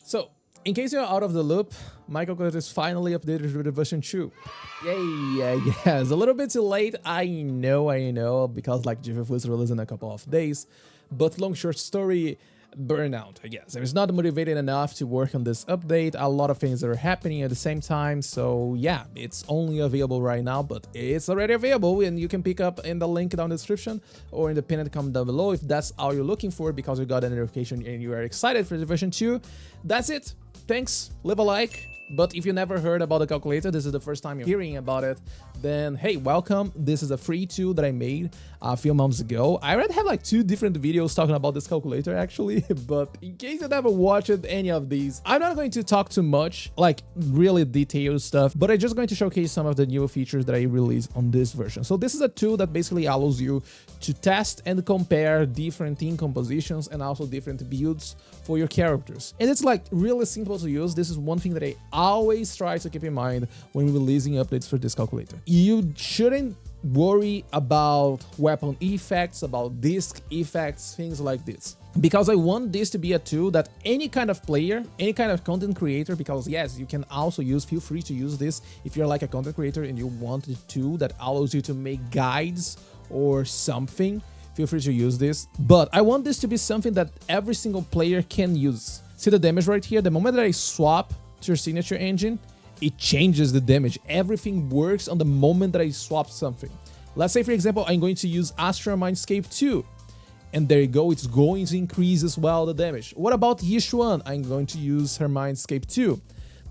So, in case you're out of the loop, my calculator is finally updated with the version 2. Yay, yes, a little bit too late, I know, because like Fufu is released in a couple of days, but long short story, burnout, I guess. I was not motivated enough to work on this update, a lot of things are happening at the same time, so yeah, it's only available right now, but it's already available and you can pick up in the link down in the description or in the pinned comment down below if that's all you're looking for because you got a notification and you are excited for the version 2. That's it. Thanks, leave a like. But if you never heard about the calculator, this is the first time you're hearing about it, then hey, welcome. This is a free tool that I made a few months ago. I already have like 2 different videos talking about this calculator actually, but in case you never watched any of these, I'm not going to talk too much, like really detailed stuff, but I'm just going to showcase some of the new features that I released on this version. So this is a tool that basically allows you to test and compare different team compositions and also different builds for your characters. And it's like really simple to use. This is one thing that I always try to keep in mind when releasing updates for this calculator. You shouldn't worry about weapon effects, about disc effects, things like this. Because I want this to be a tool that any kind of player, any kind of content creator, because yes, you can also feel free to use this if you're like a content creator and you want a tool that allows you to make guides or something, feel free to use this. But I want this to be something that every single player can use. See the damage right here? The moment that I swap to your signature engine, it changes the damage. Everything works on the moment that I swap something. Let's say, for example, I'm going to use Astral Mindscape 2. And there you go, it's going to increase as well the damage. What about Xuan? I'm going to use her Mindscape 2.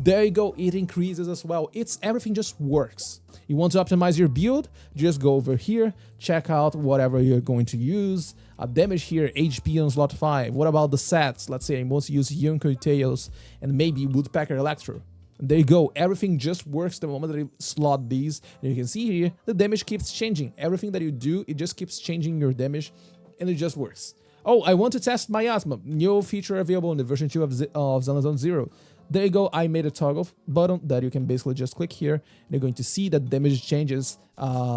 There you go, it increases as well. Everything just works. You want to optimize your build? Just go over here, check out whatever you're going to use. Damage here, HP on slot 5. What about the sets? Let's say I want to use Yinhu Tails and maybe Woodpecker Electro. And there you go, everything just works the moment that you slot these. And you can see here, the damage keeps changing. Everything that you do, it just keeps changing your damage and it just works. Oh, I want to test Miasma, new feature available in the version 2 of Zenless Zone Zero. There you go, I made a toggle button that you can basically just click here and you're going to see that damage changes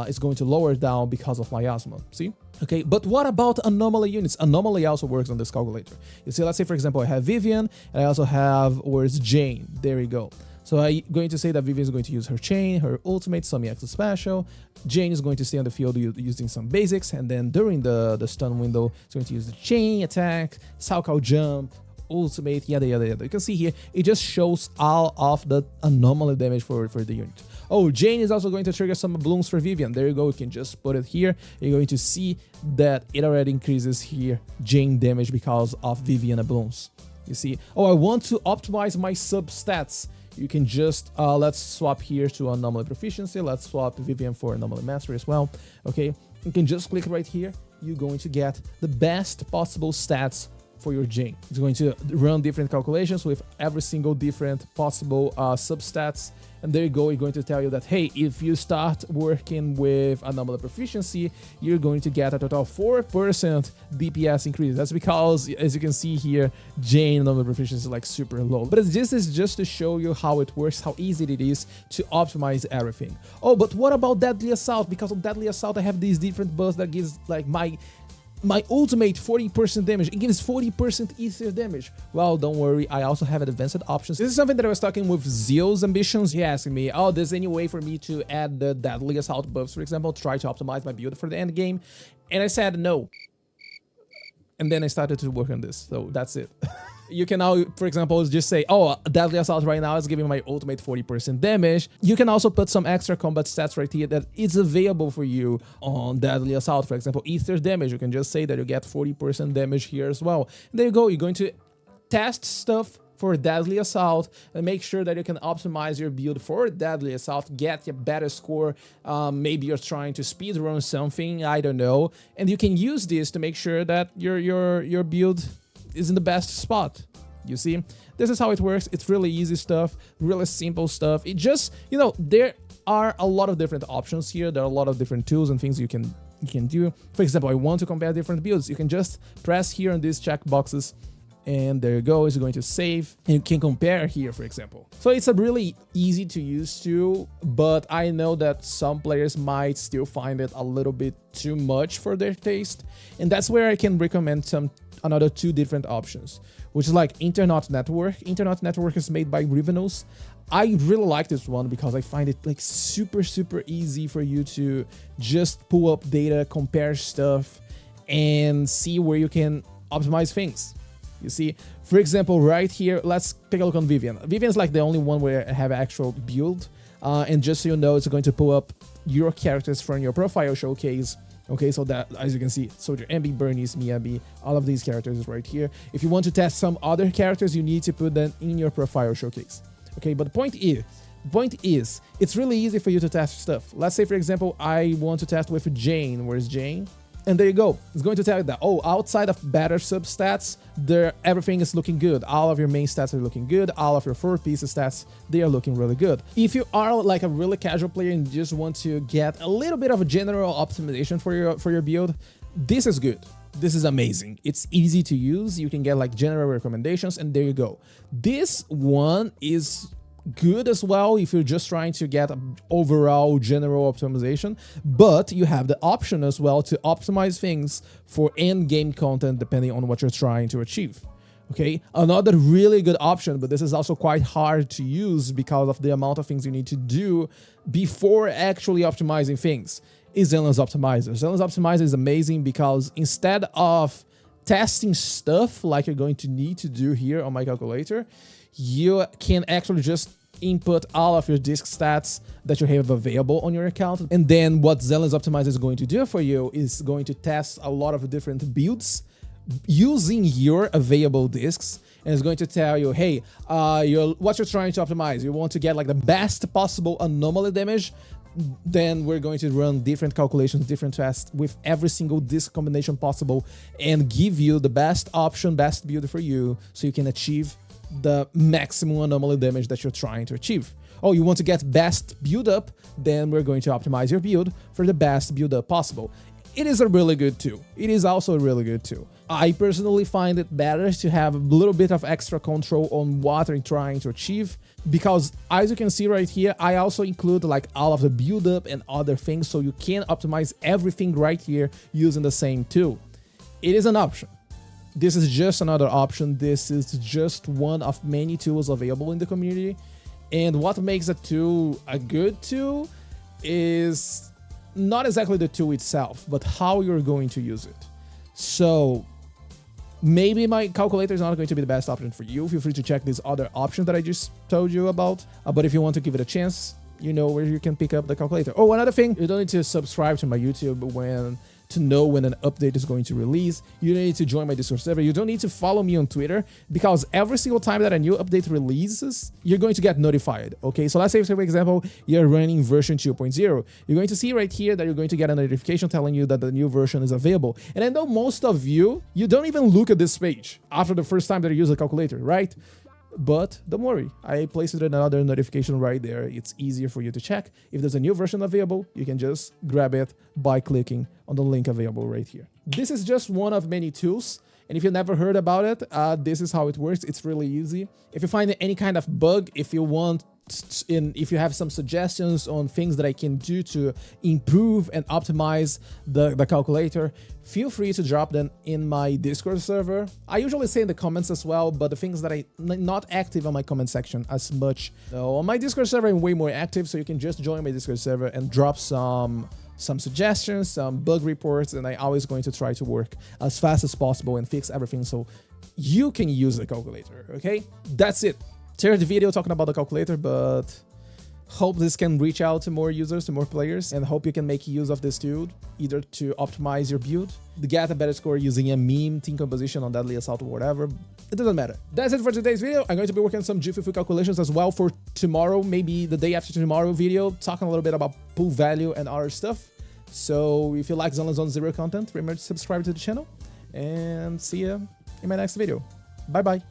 is going to lower down because of Miasma, see? Okay, but what about anomaly units? Anomaly also works on this calculator. You see, let's say for example, I have Vivian and I also have, where's Jane? There you go. So I'm going to say that Vivian is going to use her chain, her ultimate, some EX special. Jane is going to stay on the field using some basics, and then during the stun window, it's going to use the chain attack, Salcal jump, ultimate, yada yada yada. You can see here, it just shows all of the anomaly damage for the unit. Oh, Jane is also going to trigger some balloons for Vivian. There you go, you can just put it here. You're going to see that it already increases here Jane damage because of Vivian balloons. You see, oh, I want to optimize my sub stats. You can just, let's swap here to Anomaly Proficiency. Let's swap Vivian for Anomaly Mastery as well. Okay, you can just click right here. You're going to get the best possible stats for your Jane. It's going to run different calculations with every single different possible substats. And there you go, it's going to tell you that, hey, if you start working with Anomaly Proficiency, you're going to get a total 4% DPS increase. That's because, as you can see here, Jane Anomaly Proficiency is like super low. But this is just to show you how it works, how easy it is to optimize everything. Oh, but what about Deadly Assault? Because of Deadly Assault, I have these different buffs that gives like my ultimate 40% damage. It gives 40% ether damage. Well, don't worry, I also have advanced options. This is something that I was talking with Zeal's Ambitions. He asked me, oh, there's any way for me to add the Deadly Assault buffs, for example, try to optimize my build for the end game? And I said no. And then I started to work on this, so that's it. You can now, for example, just say, oh, Deadly Assault right now is giving my ultimate 40% damage. You can also put some extra combat stats right here that is available for you on Deadly Assault. For example, Ether damage. You can just say that you get 40% damage here as well. And there you go. You're going to test stuff for Deadly Assault and make sure that you can optimize your build for Deadly Assault, get a better score. Maybe you're trying to speedrun something, I don't know. And you can use this to make sure that your build is in the best spot. You see, this is how it works. It's really easy stuff, really simple stuff. It just, you know, there are a lot of different options here. There are a lot of different tools and things you can do. For example, I want to compare different builds. You can just press here on these check boxes and there you go, it's going to save and you can compare here, for example. So it's a really easy to use tool, but I know that some players might still find it a little bit too much for their taste, and that's where I can recommend some another 2 different options, which is like Interknot Network. Interknot Network is made by Rivenos. I really like this one because I find it like super easy for you to just pull up data, compare stuff, and see where you can optimize things. You see, for example, right here, let's take a look on Vivian. Vivian's like the only one where I have actual build. And just so you know, it's going to pull up your characters from your profile showcase. Okay, so that, as you can see, Soldier MB, Bernice, Miyabi, all of these characters is right here. If you want to test some other characters, you need to put them in your profile showcase. Okay, but the point is, it's really easy for you to test stuff. Let's say, for example, I want to test with Jane. Where's Jane? And there you go. It's going to tell you that, oh, outside of better substats, everything is looking good. All of your main stats are looking good. All of your 4-piece stats, they are looking really good. If you are like a really casual player and just want to get a little bit of a general optimization for your build, this is good. This is amazing. It's easy to use. You can get like general recommendations, and there you go. This one is good as well if you're just trying to get an overall general optimization, but you have the option as well to optimize things for end-game content depending on what you're trying to achieve. Okay, another really good option, but this is also quite hard to use because of the amount of things you need to do before actually optimizing things, is Zenless Optimizer. Zenless Optimizer is amazing because instead of testing stuff like you're going to need to do here on my calculator, you can actually just input all of your disk stats that you have available on your account. And then what Zenless Optimizer is going to do for you is going to test a lot of different builds using your available disks, and it's going to tell you, hey, what you're trying to optimize. You want to get like the best possible anomaly damage, then we're going to run different calculations, different tests with every single disk combination possible and give you the best option, best build for you so you can achieve the maximum anomaly damage that you're trying to achieve. Oh, you want to get best build up? Then we're going to optimize your build for the best build up possible. It is a really good tool. It is also a really good tool. I personally find it better to have a little bit of extra control on what I'm trying to achieve, because as you can see right here, I also include like all of the build up and other things, so you can optimize everything right here using the same tool. It is an option. This is just another option. This is just one of many tools available in the community. And what makes a tool a good tool is not exactly the tool itself, but how you're going to use it. So maybe my calculator is not going to be the best option for you. Feel free to check these other options that I just told you about. But if you want to give it a chance, you know where you can pick up the calculator. Oh, another thing, you don't need to subscribe to my YouTube to know when an update is going to release. You don't need to join my Discord server. You don't need to follow me on Twitter, because every single time that a new update releases, you're going to get notified. Okay, so let's say, for example, you're running version 2.0. You're going to see right here that you're going to get a notification telling you that the new version is available. And I know most of you don't even look at this page after the first time that you use the calculator, right? But don't worry, I placed another notification right there. It's easier for you to check. If there's a new version available, you can just grab it by clicking on the link available right here. This is just one of many tools, and if you never heard about it, this is how it works. It's really easy. If you find any kind of bug, if you have some suggestions on things that I can do to improve and optimize the calculator, feel free to drop them in my Discord server. I usually say in the comments as well, but the things that I'm not active on my comment section as much. So on my Discord server, I'm way more active, so you can just join my Discord server and drop some suggestions, some bug reports, and I'm always going to try to work as fast as possible and fix everything so you can use the calculator, okay? That's it. Share the video talking about the calculator, but hope this can reach out to more users, to more players, and hope you can make use of this tool, either to optimize your build, to get a better score using a meme, team composition on Deadly Assault, or whatever. It doesn't matter. That's it for today's video. I'm going to be working on some Fufu calculations as well for tomorrow, maybe the day after tomorrow video, talking a little bit about pool value and other stuff. So if you like Zenless Zone Zero content, remember to subscribe to the channel, and see you in my next video. Bye bye.